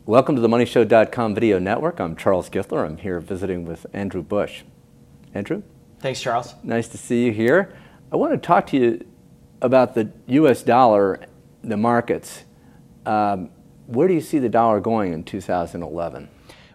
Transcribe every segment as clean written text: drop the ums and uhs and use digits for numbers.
Welcome to the MoneyShow.com video network. I'm Charles Githler. I'm here visiting with Andrew Bush. Andrew? Thanks, Charles. Nice to see you here. I want to talk to you about the U.S. dollar, the markets. Where do you see the dollar going in 2011?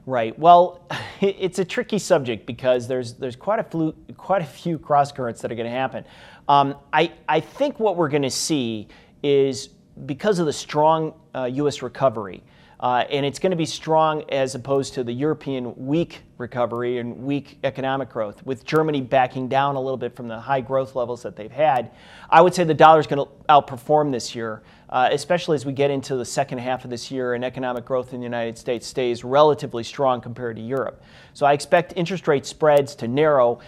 Right. Well, it's a tricky subject because there's quite a few cross currents that are going to happen. I think what we're going to see is, because of the strong U.S. recovery, and it's going to be strong as opposed to the European weak recovery and weak economic growth, with Germany backing down a little bit from the high growth levels that they've had. I would say the dollar is going to outperform this year, especially as we get into the second half of this year and economic growth in the United States stays relatively strong compared to Europe. So I expect interest rate spreads to narrow.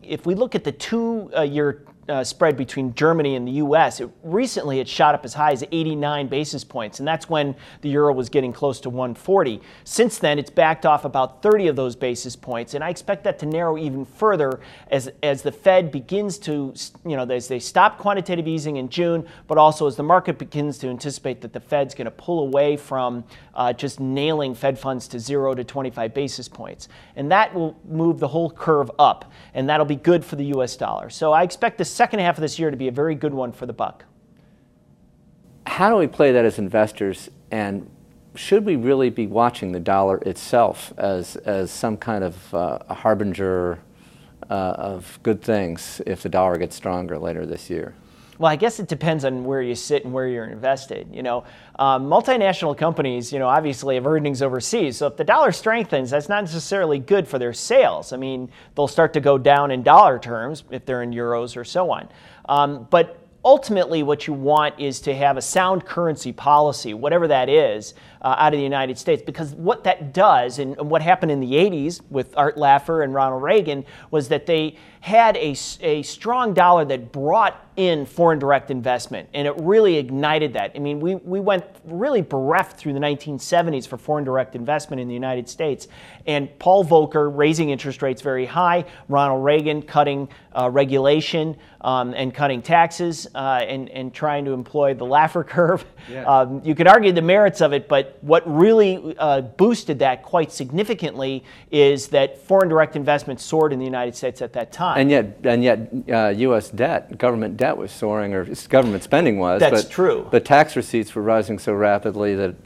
If we look at the two-year spread between Germany and the U.S., recently it shot up as high as 89 basis points, and that's when the euro was getting close to 140. Since then, it's backed off about 30 of those basis points, and I expect that to narrow even further as the Fed begins to, as they stop quantitative easing in June, but also as the market begins to anticipate that the Fed's going to pull away from just nailing Fed funds to 0 to 25 basis points. And that will move the whole curve up, and that'll be good for the U.S. dollar. So I expect the second half of this year to be a very good one for the buck. How do we play that as investors, and should we really be watching the dollar itself as some kind of a harbinger of good things if the dollar gets stronger later this year? Well, I guess it depends on where you sit and where you're invested. Multinational companies, obviously have earnings overseas. So if the dollar strengthens, that's not necessarily good for their sales. I mean, they'll start to go down in dollar terms if they're in euros or so on. But ultimately, what you want is to have a sound currency policy, whatever that is, out of the United States. Because what that does, and what happened in the 80s with Art Laffer and Ronald Reagan, was that they had a strong dollar that brought in foreign direct investment, and it really ignited that. I mean, we went really bereft through the 1970s for foreign direct investment in the United States. And Paul Volcker raising interest rates very high, Ronald Reagan cutting regulation and cutting taxes and trying to employ the Laffer curve. Yeah. You could argue the merits of it, but what really boosted that quite significantly is that foreign direct investment soared in the United States at that time. And yet, U.S. debt, government debt was soaring, or government spending was. That's true. But tax receipts were rising so rapidly that,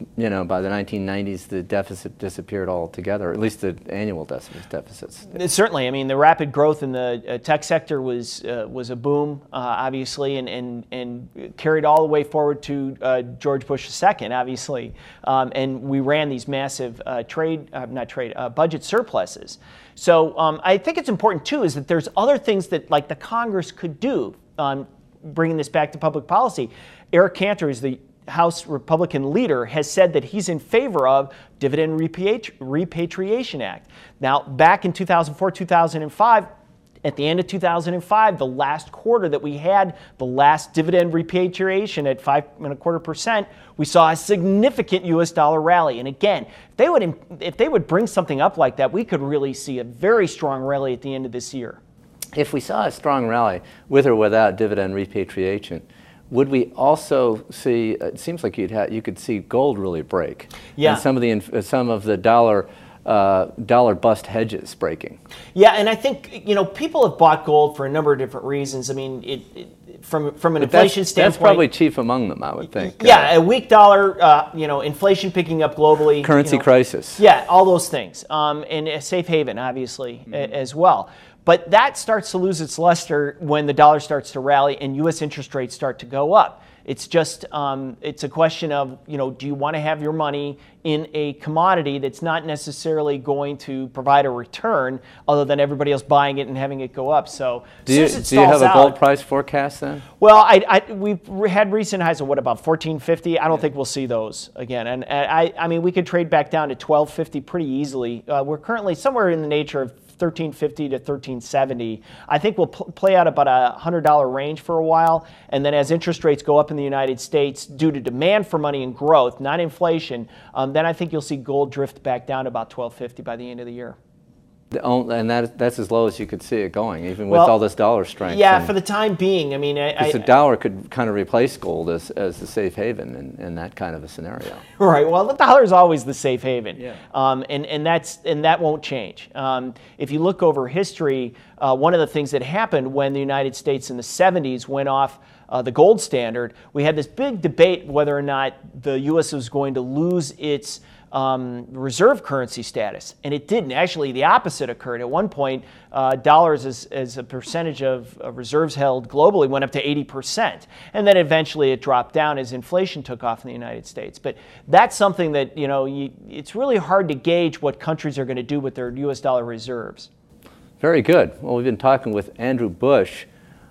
by the 1990s, the deficit disappeared altogether, at least the annual deficits. Certainly. I mean, the rapid growth in the tech sector was a boom, obviously, and carried all the way forward to George Bush II, obviously. And we ran these massive budget surpluses. So I think it's important, too, is that there's other things that, like, the Congress could do, bringing this back to public policy. Eric Cantor is the House Republican leader, has said that he's in favor of Dividend Repatriation Act. Now, back in 2004, 2005, at the end of 2005, the last quarter that we had the last dividend repatriation at 5.25%, we saw a significant U.S. dollar rally. And again, if they would bring something up like that, we could really see a very strong rally at the end of this year. If we saw a strong rally, with or without dividend repatriation, would we also see? It seems like you could see gold really break. Yeah. And some of the dollar bust hedges breaking. Yeah, and I think people have bought gold for a number of different reasons. I mean, from an inflation standpoint, that's probably chief among them, I would think. Yeah, a weak dollar, inflation picking up globally, currency crisis. Yeah, all those things, and a safe haven, obviously, as well. But that starts to lose its luster when the dollar starts to rally and U.S. interest rates start to go up. It's just, it's a question of, do you want to have your money in a commodity that's not necessarily going to provide a return other than everybody else buying it and having it go up? So, do you have a gold price forecast then? Well, we've had recent highs of about $14.50. I don't think we'll see those again. And I mean, we could trade back down to $12.50 pretty easily. We're currently somewhere in the nature of $13.50 to $13.70. I think we'll play out about a $100 range for a while, and then as interest rates go up in the United States due to demand for money and growth, not inflation, then I think you'll see gold drift back down to about $12.50 by the end of the year. And that's as low as you could see it going, even with all this dollar strength. Yeah, for the time being. I mean, the dollar could kind of replace gold as the safe haven in that kind of a scenario. Right. Well, the dollar is always the safe haven, yeah. and that won't change. If you look over history, one of the things that happened when the United States in the 70s went off the gold standard, we had this big debate whether or not the U.S. was going to lose its reserve currency status, and it didn't. Actually, the opposite occurred. At one point, dollars as a percentage of reserves held globally went up to 80%, and then eventually it dropped down as inflation took off in the United States. But that's something that, it's really hard to gauge what countries are going to do with their U.S. dollar reserves. Very good. Well, we've been talking with Andrew Bush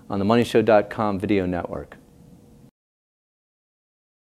on the MoneyShow.com video network.